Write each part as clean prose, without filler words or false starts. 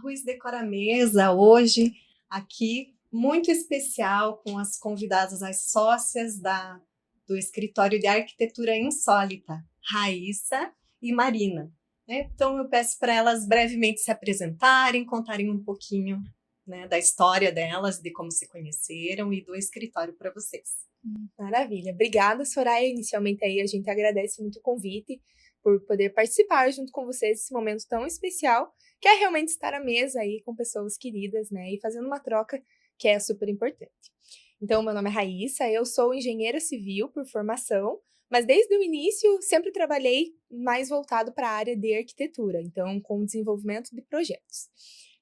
Ruiz decora a mesa hoje, aqui, muito especial, com as convidadas, as sócias do Escritório de Arquitetura Insólita, Raíssa e Marina. Né? Então, eu peço para elas brevemente se apresentarem, contarem um pouquinho, né, da história delas, de como se conheceram e do escritório para vocês. Maravilha. Obrigada, Soraya. Inicialmente aí a gente agradece muito o convite por poder participar junto com vocês desse momento tão especial, que é realmente estar à mesa aí com pessoas queridas, né, e fazendo uma troca que é super importante. Então, meu nome é Raíssa, eu sou engenheira civil por formação, mas desde o início sempre trabalhei mais voltado para a área de arquitetura, então com desenvolvimento de projetos.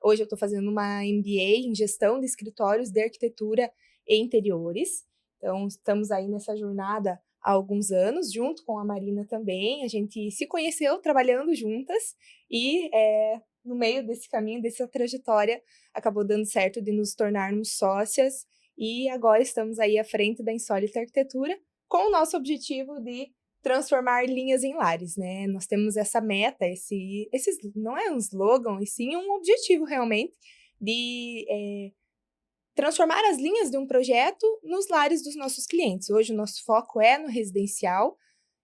Hoje eu estou fazendo uma MBA em gestão de escritórios de arquitetura e interiores. Então, estamos aí nessa jornada há alguns anos, junto com a Marina também. A gente se conheceu trabalhando juntas e, no meio desse caminho, dessa trajetória, acabou dando certo de nos tornarmos sócias e agora estamos aí à frente da Insólita Arquitetura com o nosso objetivo de transformar linhas em lares, né? Nós temos essa meta, esse não é um slogan, e sim um objetivo realmente de transformar as linhas de um projeto nos lares dos nossos clientes. Hoje o nosso foco é no residencial,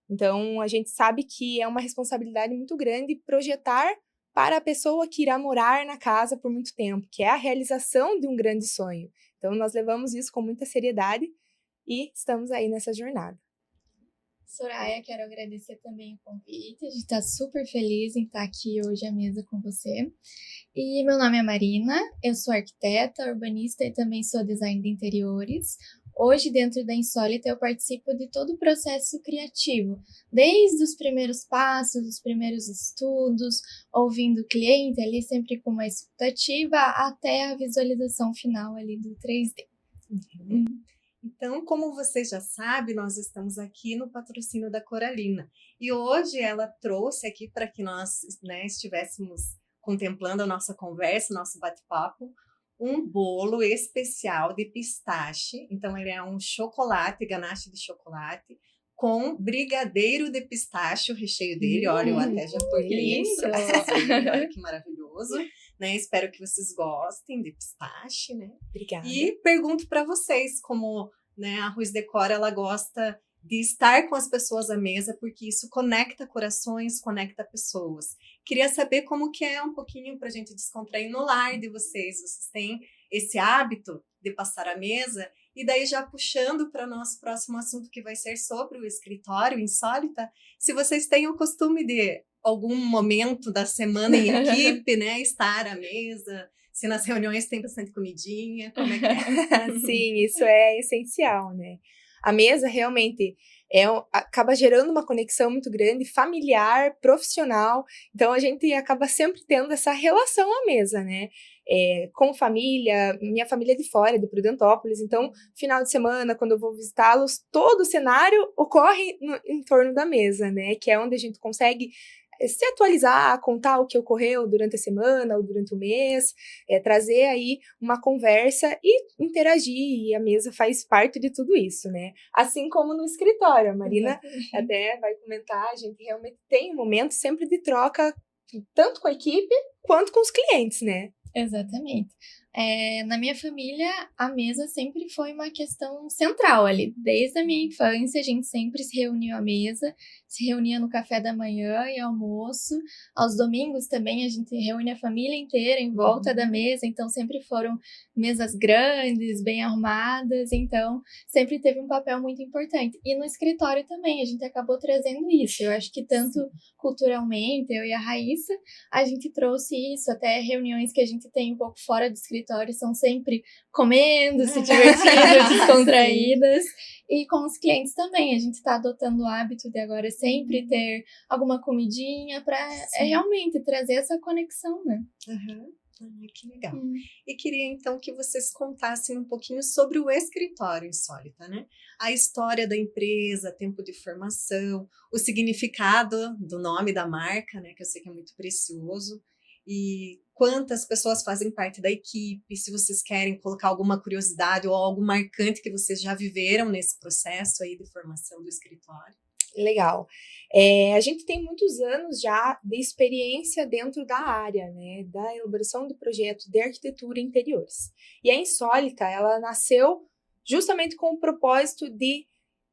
então a gente sabe que é uma responsabilidade muito grande projetar para a pessoa que irá morar na casa por muito tempo, que é a realização de um grande sonho. Então nós levamos isso com muita seriedade e estamos aí nessa jornada. Soraya, quero agradecer também o convite. A gente está super feliz em estar aqui hoje à mesa com você. E meu nome é Marina, eu sou arquiteta, urbanista e também sou designer de interiores. Hoje, dentro da Insólita, eu participo de todo o processo criativo, desde os primeiros passos, os primeiros estudos, ouvindo o cliente ali, sempre com uma escutativa, até a visualização final ali do 3D. Então, como vocês já sabem, nós estamos aqui no patrocínio da Coralina. E hoje ela trouxe aqui para que nós, né, estivéssemos contemplando a nossa conversa, nosso bate-papo, um bolo especial de pistache. Então, ele é um chocolate, ganache de chocolate, com brigadeiro de pistache, o recheio dele. Olha, eu até já tô Isso! olha que maravilhoso. Né? Espero que vocês gostem de pistache, né? Obrigada. E pergunto para vocês, como, né, a Ruiz Decora, ela gosta de estar com as pessoas à mesa, porque isso conecta corações, conecta pessoas. Queria saber como que é um pouquinho para a gente descontrair no lar de vocês. Vocês têm esse hábito de passar à mesa? E daí já puxando para o nosso próximo assunto, que vai ser sobre o escritório Insólita, se vocês têm o costume de algum momento da semana em equipe, né, estar à mesa, se nas reuniões tem bastante comidinha, como é que é? Sim, isso é essencial, né? A mesa realmente acaba gerando uma conexão muito grande, familiar, profissional. Então, a gente acaba sempre tendo essa relação à mesa, né? Com família, minha família é de fora, de Prudentópolis. Então, final de semana, quando eu vou visitá-los, todo o cenário ocorre em torno da mesa, né? Que é onde a gente consegue se atualizar, contar o que ocorreu durante a semana ou durante o mês, trazer aí uma conversa e interagir, e a mesa faz parte de tudo isso, né? Assim como no escritório, a Marina até vai comentar, a gente realmente tem um momento sempre de troca, tanto com a equipe quanto com os clientes, né? Exatamente. Na minha família, a mesa sempre foi uma questão central ali. Desde a minha infância, a gente sempre se reuniu à mesa, se reunia no café da manhã e almoço. Aos domingos também a gente reúne a família inteira em volta da mesa, então sempre foram mesas grandes, bem arrumadas, então sempre teve um papel muito importante. E no escritório também, a gente acabou trazendo isso. Eu acho que tanto culturalmente, eu e a Raíssa, a gente trouxe isso, até reuniões que a gente tem um pouco fora do escritório, são sempre comendo, se divertindo, descontraídas. E com os clientes também, a gente está adotando o hábito de agora sempre ter alguma comidinha para realmente trazer essa conexão, né? Que legal. E queria então que vocês contassem um pouquinho sobre o escritório Insólita, né? A história da empresa, tempo de formação, o significado do nome da marca, né? Que eu sei que é muito precioso. E quantas pessoas fazem parte da equipe, se vocês querem colocar alguma curiosidade ou algo marcante que vocês já viveram nesse processo aí de formação do escritório. Legal. A gente tem muitos anos já de experiência dentro da área, né, da elaboração do projeto de arquitetura e interiores. E a Insólita, ela nasceu justamente com o propósito de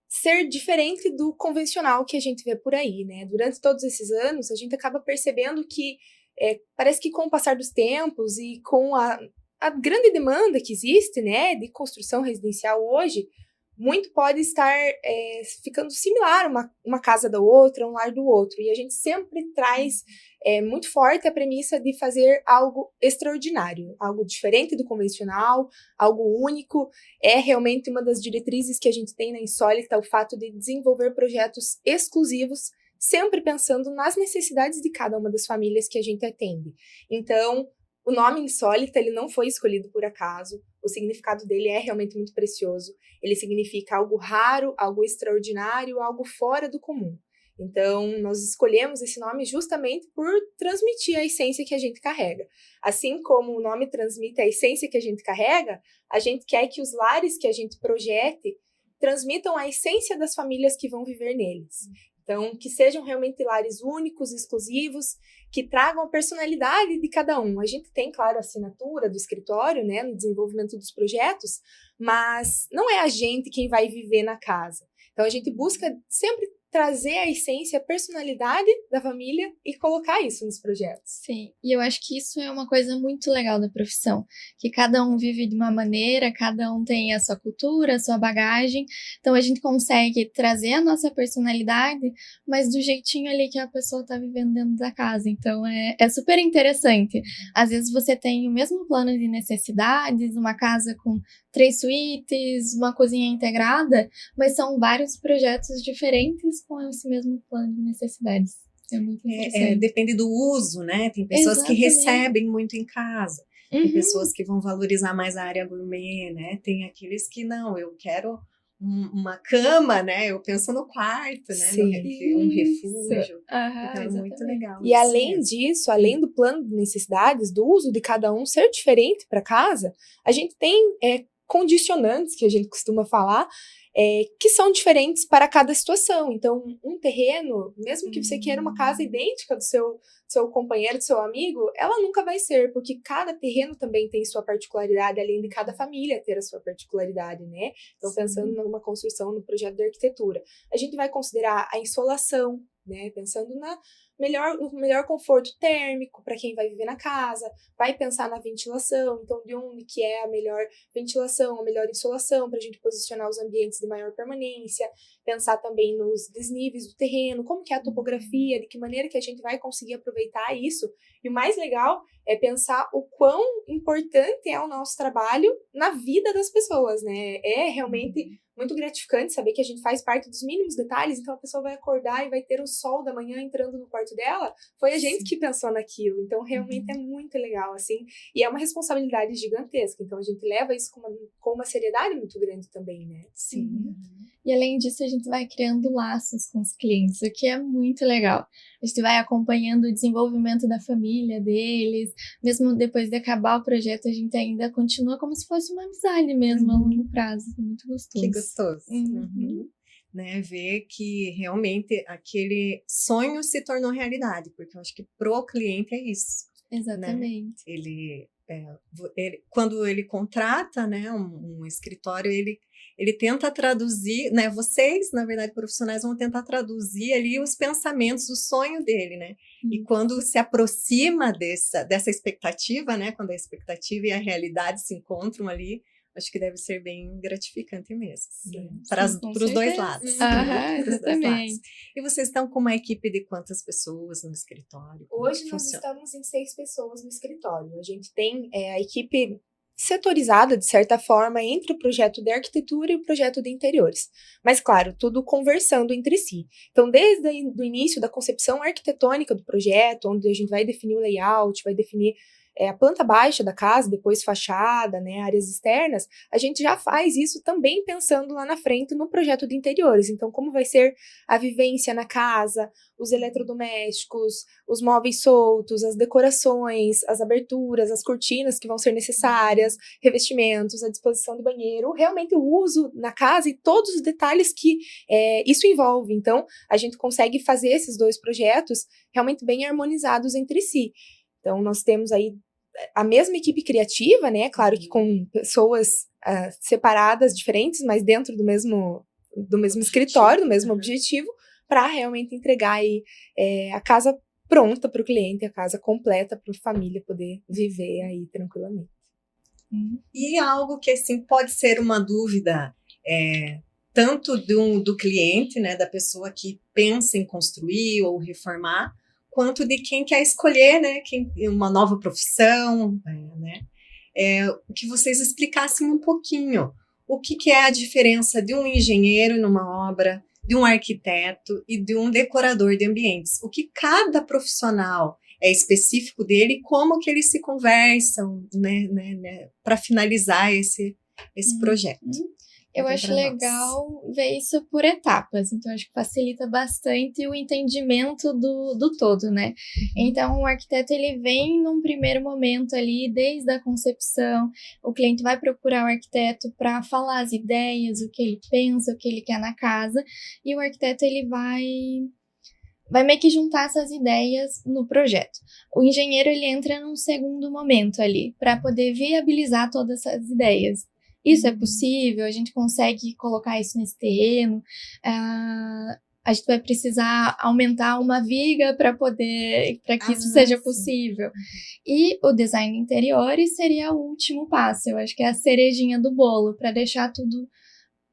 ser diferente do convencional que a gente vê por aí, né? Durante todos esses anos, a gente acaba percebendo que parece que com o passar dos tempos e com a grande demanda que existe, né, de construção residencial hoje, muito pode estar ficando similar uma casa da outra, um lar do outro. E a gente sempre traz muito forte a premissa de fazer algo extraordinário, algo diferente do convencional, algo único. É realmente uma das diretrizes que a gente tem na Insólita, o fato de desenvolver projetos exclusivos, sempre pensando nas necessidades de cada uma das famílias que a gente atende. Então, o nome Insólita, ele não foi escolhido por acaso. O significado dele é realmente muito precioso. Ele significa algo raro, algo extraordinário, algo fora do comum. Então, nós escolhemos esse nome justamente por transmitir a essência que a gente carrega. Assim como o nome transmite a essência que a gente carrega, a gente quer que os lares que a gente projete transmitam a essência das famílias que vão viver neles. Então, que sejam realmente lares únicos, exclusivos, que tragam a personalidade de cada um. A gente tem, claro, a assinatura do escritório, né, no desenvolvimento dos projetos, mas não é a gente quem vai viver na casa. Então, a gente busca sempre trazer a essência, a personalidade da família e colocar isso nos projetos. Sim, e eu acho que isso é uma coisa muito legal da profissão, que cada um vive de uma maneira, cada um tem a sua cultura, a sua bagagem, então a gente consegue trazer a nossa personalidade, mas do jeitinho ali que a pessoa tá vivendo dentro da casa, então é super interessante. Às vezes você tem o mesmo plano de necessidades, uma casa com 3 suítes, uma cozinha integrada, mas são vários projetos diferentes com esse mesmo plano de necessidades. É muito interessante. Depende do uso, né? Tem pessoas que recebem muito em casa. Tem pessoas que vão valorizar mais a área gourmet, né? Tem aqueles que não, eu quero uma cama, né? Eu penso no quarto, né? Um refúgio. Então é muito legal. E além disso, além do plano de necessidades, do uso de cada um ser diferente para casa, a gente tem condicionantes, que a gente costuma falar, que são diferentes para cada situação. Então, um terreno, mesmo que você queira uma casa idêntica do seu companheiro, do seu amigo, ela nunca vai ser, porque cada terreno também tem sua particularidade, além de cada família ter a sua particularidade, né? Então, pensando numa construção, no projeto de arquitetura, a gente vai considerar a insolação, né? Pensando no melhor conforto térmico para quem vai viver na casa, vai pensar na ventilação, então de onde que é a melhor ventilação, a melhor insolação para a gente posicionar os ambientes de maior permanência, pensar também nos desníveis do terreno, como que é a topografia, de que maneira que a gente vai conseguir aproveitar isso. E o mais legal é pensar o quão importante é o nosso trabalho na vida das pessoas, né? É realmente muito gratificante saber que a gente faz parte dos mínimos detalhes, então a pessoa vai acordar e vai ter o sol da manhã entrando no quarto dela, foi a gente que pensou naquilo, então realmente é muito legal, assim, e é uma responsabilidade gigantesca, então a gente leva isso com uma seriedade muito grande também, né? Sim. E além disso, a gente vai criando laços com os clientes, o que é muito legal. A gente vai acompanhando o desenvolvimento da família deles, mesmo depois de acabar o projeto, a gente ainda continua como se fosse uma amizade mesmo, a longo prazo, é muito gostoso. Que gostoso. Né, ver que realmente aquele sonho se tornou realidade, porque eu acho que pro cliente é isso. Exatamente. Né? Quando ele contrata, né, um escritório, ele tenta traduzir, né, vocês, na verdade, profissionais, vão tentar traduzir ali os pensamentos, o sonho dele, né? E quando se aproxima dessa expectativa, né, quando a expectativa e a realidade se encontram ali, acho que deve ser bem gratificante mesmo, para os dois lados. Exatamente. E vocês estão com uma equipe de quantas pessoas no escritório? Hoje nós estamos em 6 pessoas no escritório. A gente tem a equipe setorizada, de certa forma, entre o projeto de arquitetura e o projeto de interiores. Mas, claro, tudo conversando entre si. Então, desde o início da concepção arquitetônica do projeto, onde a gente vai definir o layout, vai definir a planta baixa da casa, depois fachada, né, áreas externas, a gente já faz isso também pensando lá na frente no projeto de interiores. Então, como vai ser a vivência na casa, os eletrodomésticos, os móveis soltos, as decorações, as aberturas, as cortinas que vão ser necessárias, revestimentos, a disposição do banheiro, realmente o uso na casa e todos os detalhes que isso envolve. Então, a gente consegue fazer esses dois projetos realmente bem harmonizados entre si. Então, nós temos aí a mesma equipe criativa, né? Claro que com pessoas separadas, diferentes, mas dentro do mesmo escritório, do mesmo objetivo, para realmente entregar aí, a casa pronta para o cliente, a casa completa para a família poder viver aí tranquilamente. E algo que assim pode ser uma dúvida tanto do cliente, né, da pessoa que pensa em construir ou reformar, quanto de quem quer escolher, né, uma nova profissão, né, que vocês explicassem um pouquinho o que é a diferença de um engenheiro numa obra, de um arquiteto e de um decorador de ambientes. O que cada profissional é específico dele e como que eles se conversam, né, para finalizar esse projeto. Eu acho legal ver isso por etapas, então acho que facilita bastante o entendimento do todo, né? Então o arquiteto ele vem num primeiro momento ali, desde a concepção, o cliente vai procurar o arquiteto para falar as ideias, o que ele pensa, o que ele quer na casa, e o arquiteto ele vai meio que juntar essas ideias no projeto. O engenheiro ele entra num segundo momento ali, para poder viabilizar todas essas ideias. Isso é possível? A gente consegue colocar isso nesse terreno? A gente vai precisar aumentar uma viga para que isso seja possível. E o design de interiores seria o último passo. Eu acho que é a cerejinha do bolo, para deixar tudo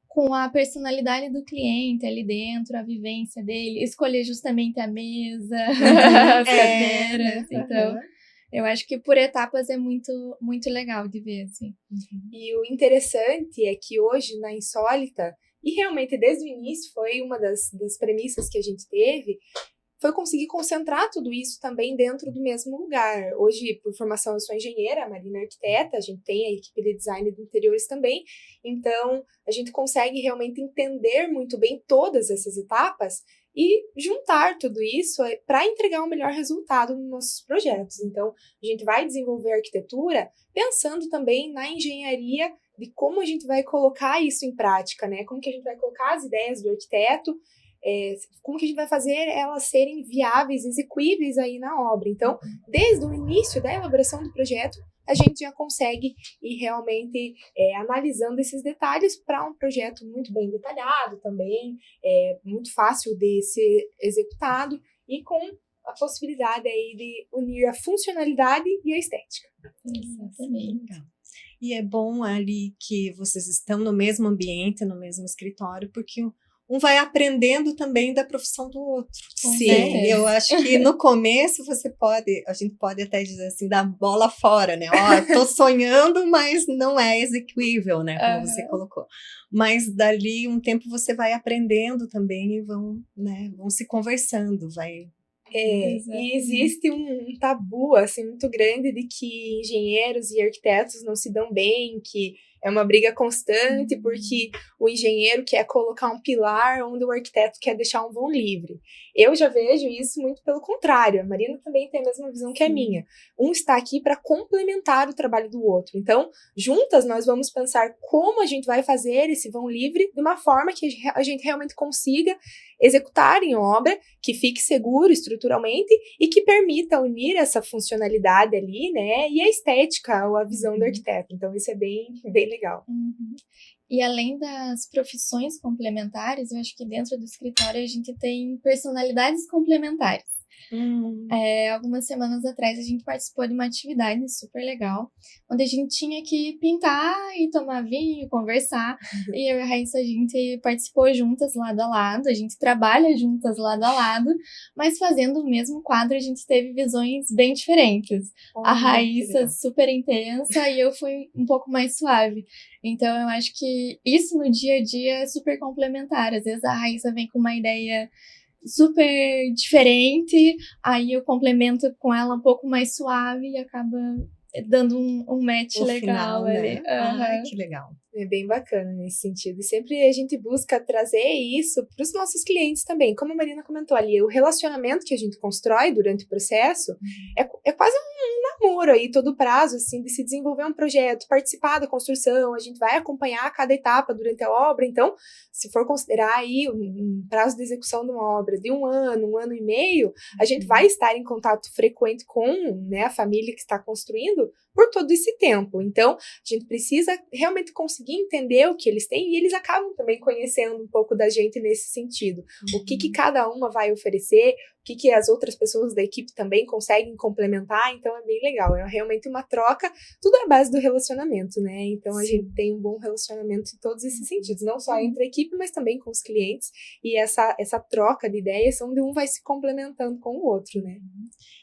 com a personalidade do cliente ali dentro, a vivência dele, escolher justamente a mesa, as cadeiras. Então, eu acho que por etapas é muito, muito legal de ver, assim. E o interessante é que hoje, na Insólita, e realmente desde o início foi uma das premissas que a gente teve, foi conseguir concentrar tudo isso também dentro do mesmo lugar. Hoje, por formação, eu sou engenheira, a Marina é arquiteta, a gente tem a equipe de design de interiores também, então a gente consegue realmente entender muito bem todas essas etapas e juntar tudo isso para entregar um melhor resultado nos nossos projetos. Então, a gente vai desenvolver a arquitetura pensando também na engenharia de como a gente vai colocar isso em prática, né? Como que a gente vai colocar as ideias do arquiteto, como que a gente vai fazer elas serem viáveis, execuíveis aí na obra. Então, desde o início da elaboração do projeto, a gente já consegue ir realmente analisando esses detalhes para um projeto muito bem detalhado também, muito fácil de ser executado e com a possibilidade aí de unir a funcionalidade e a estética. Exatamente. E é bom ali que vocês estão no mesmo ambiente, no mesmo escritório, porque um vai aprendendo também da profissão do outro. Sim. Eu acho que no começo a gente pode até dizer assim, dar bola fora, né? Ó, tô sonhando, mas não é execuível, né? Como você colocou. Mas dali um tempo você vai aprendendo também e vão se conversando, E existe um tabu assim, muito grande de que engenheiros e arquitetos não se dão bem, que é uma briga constante, porque o engenheiro quer colocar um pilar onde o arquiteto quer deixar um vão livre. Eu já vejo isso muito pelo contrário. A Marina também tem a mesma visão que a minha. Um está aqui para complementar o trabalho do outro. Então, juntas, nós vamos pensar como a gente vai fazer esse vão livre de uma forma que a gente realmente consiga executar em obra, que fique seguro estruturalmente e que permita unir essa funcionalidade ali, né, e a estética ou a visão do arquiteto. Então, isso é bem, bem legal. E além das profissões complementares, eu acho que dentro do escritório a gente tem personalidades complementares. Algumas semanas atrás a gente participou de uma atividade super legal, onde a gente tinha que pintar e tomar vinho, conversar, e eu e a Raíssa, a gente participou juntas lado a lado, a gente trabalha juntas lado a lado, mas fazendo o mesmo quadro a gente teve visões bem diferentes. A Raíssa super intensa e eu fui um pouco mais suave. Então eu acho que isso no dia a dia é super complementar. Às vezes a Raíssa vem com uma ideia super diferente, aí eu complemento com ela um pouco mais suave e acaba dando um match O legal final, ali. né? Ai, Aham. que legal. É bem bacana nesse sentido. E sempre a gente busca trazer isso para os nossos clientes também. Como a Marina comentou ali, o relacionamento que a gente constrói durante o processo é quase um namoro aí, todo prazo, assim, de se desenvolver um projeto, participar da construção, a gente vai acompanhar cada etapa durante a obra. Então, se for considerar aí um prazo de execução de uma obra de um ano e meio, a gente vai estar em contato frequente com, né, a família que está construindo por todo esse tempo. Então, a gente precisa realmente conseguir entender o que eles têm e eles acabam também conhecendo um pouco da gente nesse sentido. O que cada uma vai oferecer, o que as outras pessoas da equipe também conseguem complementar, então é bem legal. É realmente uma troca, tudo à base do relacionamento, né? Então, a gente tem um bom relacionamento em todos esses sentidos, não só entre a equipe, mas também com os clientes. E essa troca de ideias, onde um vai se complementando com o outro, né?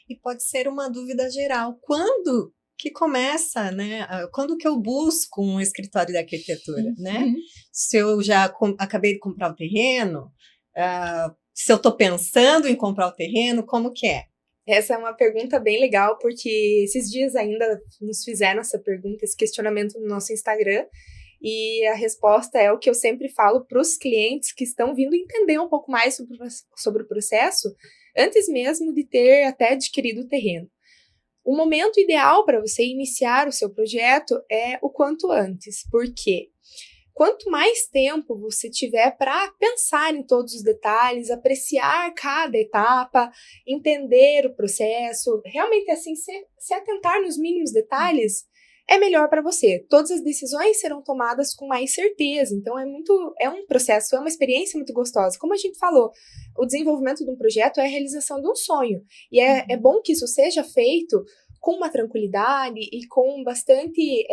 E pode ser uma dúvida geral. Quando que começa, né? Quando que eu busco um escritório de arquitetura, né? Se eu já acabei de comprar o terreno, se eu estou pensando em comprar o terreno, como que é? Essa é uma pergunta bem legal, porque esses dias ainda nos fizeram essa pergunta, esse questionamento no nosso Instagram, e a resposta é o que eu sempre falo para os clientes que estão vindo entender um pouco mais sobre o processo, antes mesmo de ter até adquirido o terreno. O momento ideal para você iniciar o seu projeto é o quanto antes, porque quanto mais tempo você tiver para pensar em todos os detalhes, apreciar cada etapa, entender o processo, realmente assim se atentar nos mínimos detalhes, é melhor para você. Todas as decisões serão tomadas com mais certeza. Então é um processo, é uma experiência muito gostosa. Como a gente falou, o desenvolvimento de um projeto é a realização de um sonho. E é bom que isso seja feito com uma tranquilidade e com bastante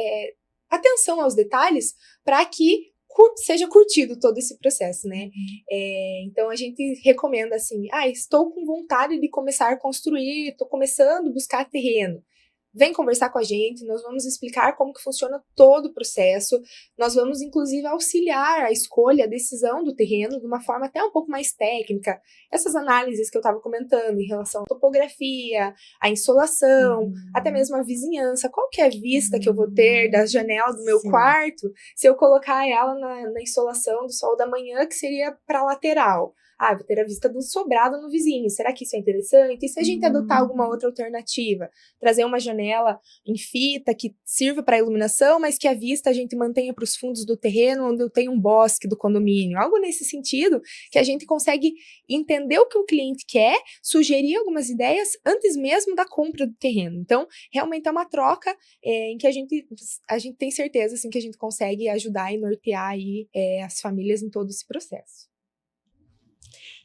atenção aos detalhes para que seja curtido todo esse processo, né? Então a gente recomenda assim, estou com vontade de começar a construir, estou começando a buscar terreno. Vem conversar com a gente, nós vamos explicar como que funciona todo o processo, nós vamos inclusive auxiliar a escolha, a decisão do terreno de uma forma até um pouco mais técnica. Essas análises que eu estava comentando em relação à topografia, à insolação, até mesmo a vizinhança, qual que é a vista que eu vou ter da janela do meu quarto, se eu colocar ela na insolação do sol da manhã, que seria para a lateral. Vou ter a vista do sobrado no vizinho. Será que isso é interessante? E se a gente adotar alguma outra alternativa? Trazer uma janela em fita que sirva para iluminação, mas que a vista a gente mantenha para os fundos do terreno, onde eu tenho um bosque do condomínio. Algo nesse sentido, que a gente consegue entender o que o cliente quer, sugerir algumas ideias antes mesmo da compra do terreno. Então, realmente é uma troca em que a gente tem certeza assim, que a gente consegue ajudar e nortear aí, as famílias em todo esse processo.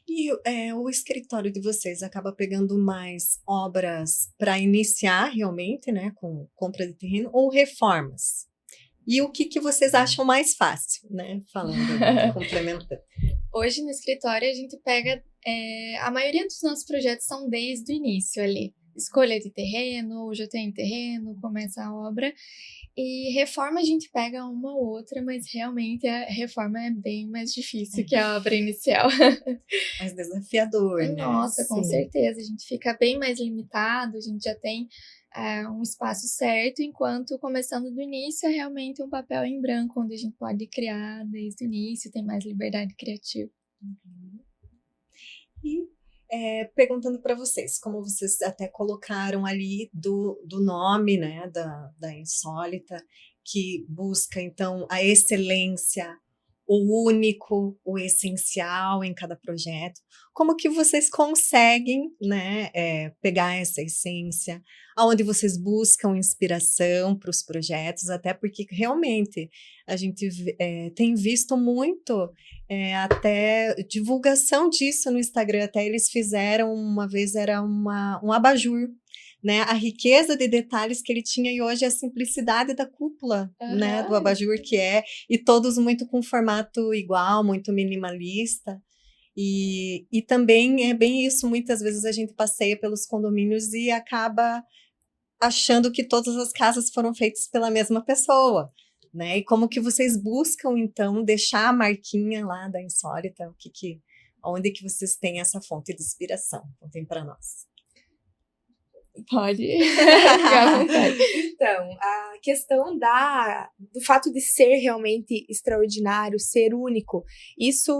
E o escritório de vocês acaba pegando mais obras para iniciar realmente, né, com compra de terreno, ou reformas? E o que vocês acham mais fácil, né, falando, complementando? Hoje no escritório a gente pega, a maioria dos nossos projetos são desde o início ali. Escolha de terreno, já tem terreno, começa a obra. E reforma a gente pega uma ou outra, mas realmente a reforma é bem mais difícil que a obra inicial. Mais desafiador, né? Nossa, com Sim. certeza. A gente fica bem mais limitado, a gente já tem um espaço certo, enquanto começando do início é realmente um papel em branco, onde a gente pode criar desde o início, tem mais liberdade criativa. E perguntando para vocês, como vocês até colocaram ali do nome, né, da Insólita, que busca então a excelência, o único, o essencial em cada projeto. Como que vocês conseguem, né, pegar essa essência, aonde vocês buscam inspiração para os projetos, até porque realmente a gente tem visto muito até divulgação disso no Instagram. Até eles fizeram uma vez, era um abajur, né? A riqueza de detalhes que ele tinha, e hoje a simplicidade da cúpula, né, do abajur, e todos muito com formato igual, muito minimalista. E também é bem isso, muitas vezes a gente passeia pelos condomínios e acaba achando que todas as casas foram feitas pela mesma pessoa, né? E como que vocês buscam, então, deixar a marquinha lá da Insólita? Onde que vocês têm essa fonte de inspiração? Contem para nós. Pode. Fica à vontade. Então, a questão do fato de ser realmente extraordinário, ser único, isso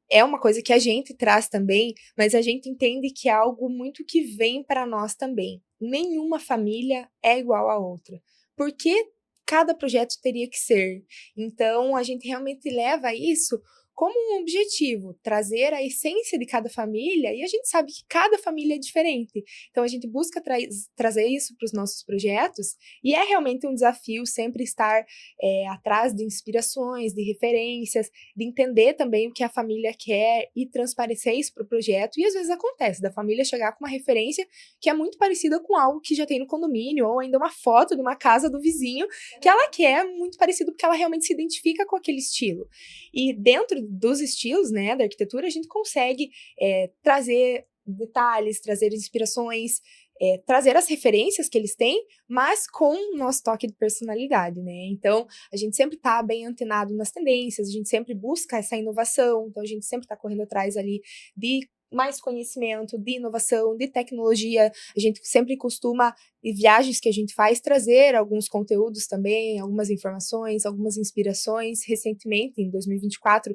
é uma coisa que a gente traz também, mas a gente entende que é algo muito que vem para nós também. Nenhuma família é igual à outra. Por que cada projeto teria que ser? Então, a gente realmente leva isso como um objetivo, trazer a essência de cada família, e a gente sabe que cada família é diferente. Então, a gente busca trazer isso para os nossos projetos, e é realmente um desafio sempre estar atrás de inspirações, de referências, de entender também o que a família quer e transparecer isso para o projeto. E às vezes acontece da família chegar com uma referência que é muito parecida com algo que já tem no condomínio, ou ainda uma foto de uma casa do vizinho que ela quer muito parecido porque ela realmente se identifica com aquele estilo. E dentro dos estilos, né, da arquitetura, a gente consegue trazer detalhes, trazer inspirações, trazer as referências que eles têm, mas com o nosso toque de personalidade, né? Então, a gente sempre está bem antenado nas tendências, a gente sempre busca essa inovação, então a gente sempre está correndo atrás ali de mais conhecimento, de inovação, de tecnologia. A gente sempre costuma, em viagens que a gente faz, trazer alguns conteúdos também, algumas informações, algumas inspirações. Recentemente, em 2024,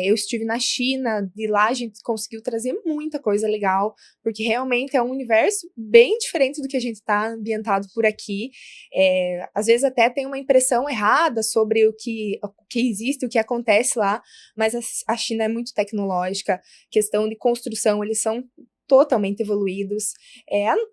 eu estive na China, de lá a gente conseguiu trazer muita coisa legal, porque realmente é um universo bem diferente do que a gente está ambientado por aqui. Às vezes até tem uma impressão errada sobre o que existe, o que acontece lá, mas a China é muito tecnológica, questão de construção, eles são totalmente evoluídos.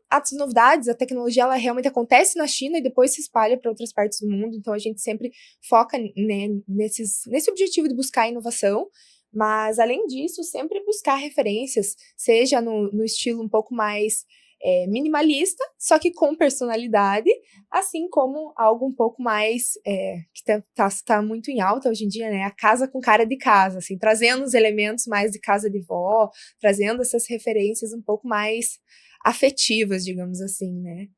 As novidades, a tecnologia, ela realmente acontece na China e depois se espalha para outras partes do mundo, então a gente sempre foca, né, nesse objetivo de buscar inovação, mas além disso, sempre buscar referências, seja no estilo um pouco mais minimalista, só que com personalidade, assim como algo um pouco mais que tá muito em alta hoje em dia, né? A casa com cara de casa, assim, trazendo os elementos mais de casa de vó, trazendo essas referências um pouco mais afetivas, digamos assim, né?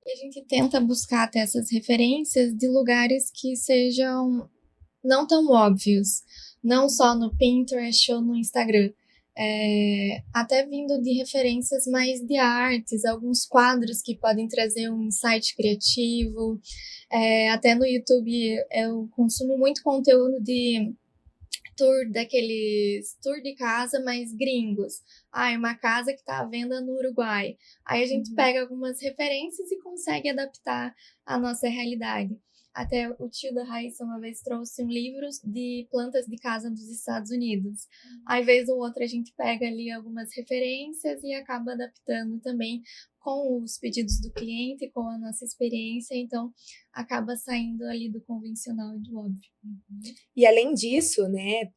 E a gente tenta buscar até essas referências de lugares que sejam não tão óbvios, não só no Pinterest ou no Instagram. Até vindo de referências mais de artes, alguns quadros que podem trazer um insight criativo. Até no YouTube eu consumo muito conteúdo de tour de casa, mas gringos. Uma casa que está à venda no Uruguai. Aí a gente pega algumas referências e consegue adaptar à nossa realidade. Até o tio da Raíssa uma vez trouxe um livro de plantas de casa dos Estados Unidos. Aí, vez ou outra, a gente pega ali algumas referências e acaba adaptando também com os pedidos do cliente, com a nossa experiência. Então, acaba saindo ali do convencional e do óbvio. E além disso, né,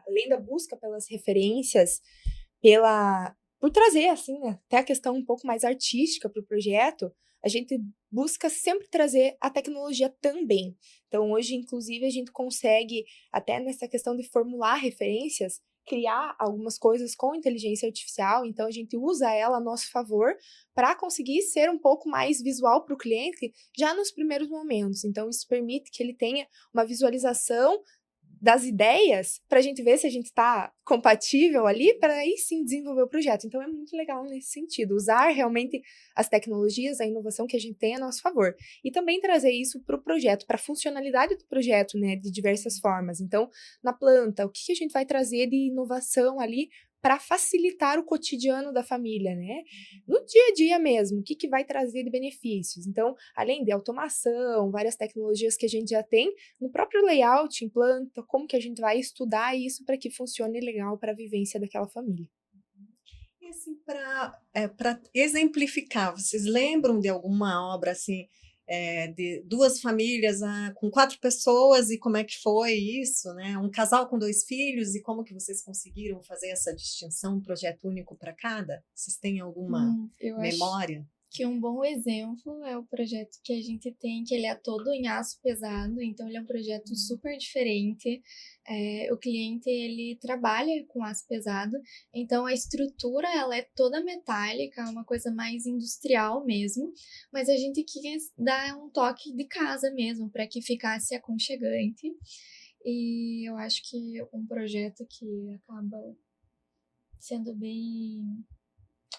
além da busca pelas referências, por trazer, assim, né, até a questão um pouco mais artística para o projeto, a gente busca sempre trazer a tecnologia também. Então, hoje, inclusive, a gente consegue, até nessa questão de formular referências, criar algumas coisas com inteligência artificial, então a gente usa ela a nosso favor para conseguir ser um pouco mais visual para o cliente já nos primeiros momentos. Então, isso permite que ele tenha uma visualização das ideias para a gente ver se a gente está compatível ali, para aí sim desenvolver o projeto. Então é muito legal nesse sentido, usar realmente as tecnologias, a inovação que a gente tem a nosso favor. E também trazer isso para o projeto, para a funcionalidade do projeto, né, de diversas formas. Então, na planta, o que a gente vai trazer de inovação ali para facilitar o cotidiano da família, né? No dia a dia mesmo, o que vai trazer de benefícios? Então, além de automação, várias tecnologias que a gente já tem, no próprio layout, em planta, como que a gente vai estudar isso para que funcione legal para a vivência daquela família. E assim, para exemplificar, vocês lembram de alguma obra assim, de duas famílias com 4 pessoas e como é que foi isso, né? Um casal com 2 filhos e como que vocês conseguiram fazer essa distinção, um projeto único para cada? Vocês têm alguma memória? Que um bom exemplo é o projeto que a gente tem, que ele é todo em aço pesado, então ele é um projeto super diferente. O cliente, ele trabalha com aço pesado, então a estrutura, ela é toda metálica, uma coisa mais industrial mesmo, mas a gente quis dar um toque de casa mesmo, para que ficasse aconchegante. E eu acho que um projeto que acaba sendo bem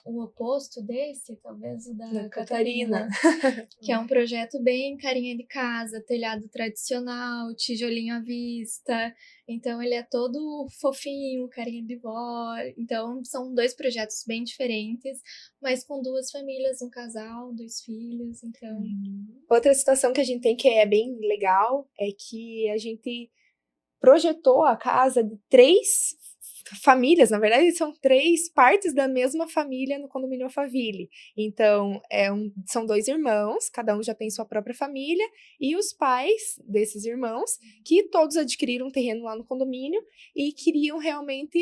o oposto desse, talvez o da Catarina. Que é um projeto bem carinha de casa, telhado tradicional, tijolinho à vista. Então ele é todo fofinho, carinha de vó. Então são 2 projetos bem diferentes, mas com 2 famílias, um casal, 2 filhos, então... Outra situação que a gente tem que é bem legal é que a gente projetou a casa de 3 famílias, na verdade são 3 partes da mesma família no condomínio Alphaville. Então, são 2 irmãos, cada um já tem sua própria família, e os pais desses irmãos, que todos adquiriram um terreno lá no condomínio e queriam realmente,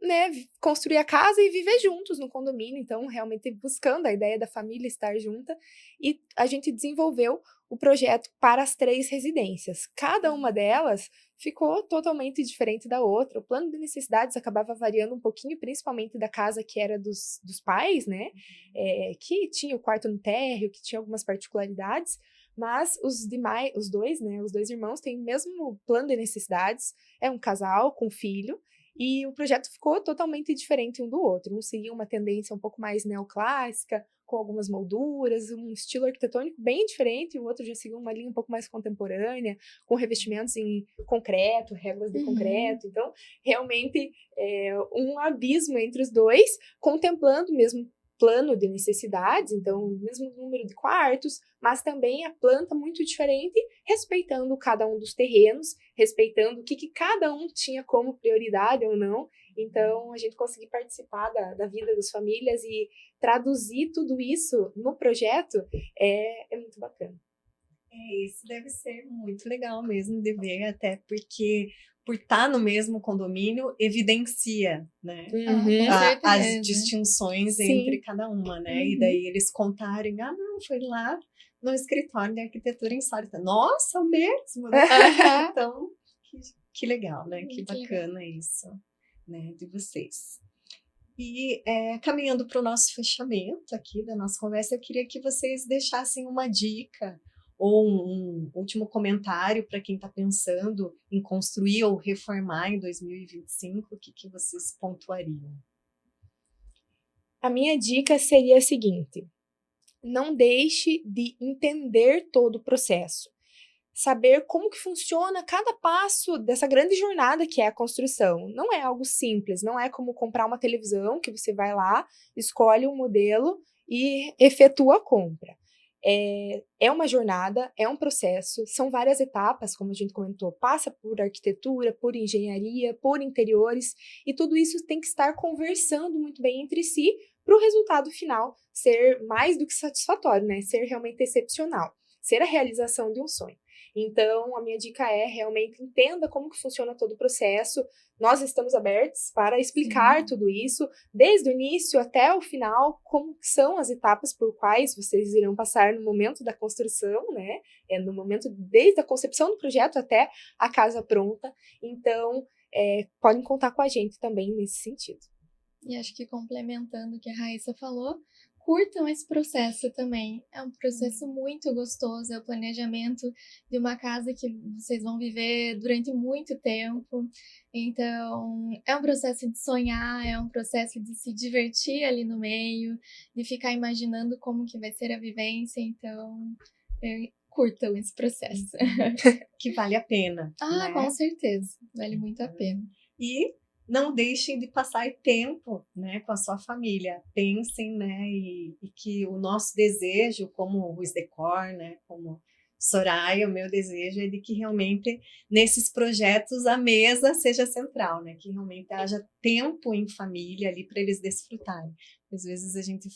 né, construir a casa e viver juntos no condomínio, então realmente buscando a ideia da família estar junta, e a gente desenvolveu o projeto para as 3 residências. Cada uma delas ficou totalmente diferente da outra. O plano de necessidades acabava variando um pouquinho, principalmente da casa que era dos pais, né? Que tinha o quarto no térreo, que tinha algumas particularidades, mas os dois, né? Os 2 irmãos têm o mesmo plano de necessidades, é um casal com filho, e o projeto ficou totalmente diferente um do outro. Um seguia uma tendência um pouco mais neoclássica, com algumas molduras, um estilo arquitetônico bem diferente, e o outro já seguiu uma linha um pouco mais contemporânea, com revestimentos em concreto, réguas de concreto. Então, realmente, um abismo entre os 2, contemplando mesmo plano de necessidades, então o mesmo número de quartos, mas também a planta muito diferente, respeitando cada um dos terrenos, respeitando o que cada um tinha como prioridade ou não. Então, a gente conseguir participar da vida das famílias e traduzir tudo isso no projeto é muito bacana. Isso deve ser muito legal mesmo de ver, até porque por estar no mesmo condomínio evidencia, né, Com as certeza. distinções Sim. entre cada uma, né? E daí eles contarem, não, foi lá no escritório de arquitetura insólita. Nossa, o mesmo, né? Então, que legal, né? Que Muito bacana isso, né, de vocês. E caminhando para o nosso fechamento aqui da nossa conversa, eu queria que vocês deixassem uma dica ou um último comentário para quem está pensando em construir ou reformar em 2025, o que vocês pontuariam? A minha dica seria a seguinte: não deixe de entender todo o processo. Saber como que funciona cada passo dessa grande jornada que é a construção. Não é algo simples, não é como comprar uma televisão que você vai lá, escolhe um modelo e efetua a compra. É uma jornada, é um processo, são várias etapas, como a gente comentou, passa por arquitetura, por engenharia, por interiores, e tudo isso tem que estar conversando muito bem entre si para o resultado final ser mais do que satisfatório, né? Ser realmente excepcional, ser a realização de um sonho. Então, a minha dica é realmente entenda como que funciona todo o processo. Nós estamos abertos para explicar tudo isso, desde o início até o final, como são as etapas por quais vocês irão passar no momento da construção, né? No momento desde a concepção do projeto até a casa pronta. Então, podem contar com a gente também nesse sentido. E acho que complementando o que a Raíssa falou, curtam esse processo também. É um processo muito gostoso, é o planejamento de uma casa que vocês vão viver durante muito tempo. Então, é um processo de sonhar, é um processo de se divertir ali no meio, de ficar imaginando como que vai ser a vivência. Então, curtam esse processo. Que vale a pena. Ah, né? com certeza. Vale muito a pena. E não deixem de passar tempo, né, com a sua família. Pensem, né, e que o nosso desejo, como Ruiz Decor, né, como Soraya, o meu desejo é de que realmente nesses projetos a mesa seja central, né, que realmente haja tempo em família ali para eles desfrutarem. Às vezes a gente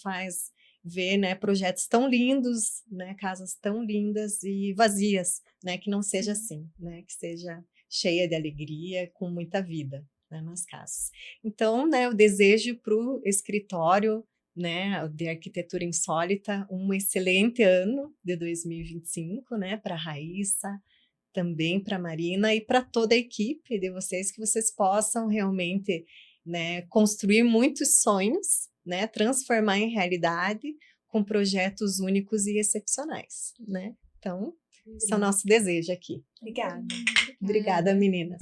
vê, né, projetos tão lindos, né, casas tão lindas e vazias, né, que não seja assim, né, que seja cheia de alegria, com muita vida, né, nas casas. Então, né, eu desejo para o escritório, né, de arquitetura insólita, um excelente ano de 2025, né, para a Raíssa, também para a Marina e para toda a equipe de vocês, que vocês possam realmente, né, construir muitos sonhos, né, transformar em realidade com projetos únicos e excepcionais, né? Então, esse é o nosso desejo aqui. Obrigada. Obrigada, meninas.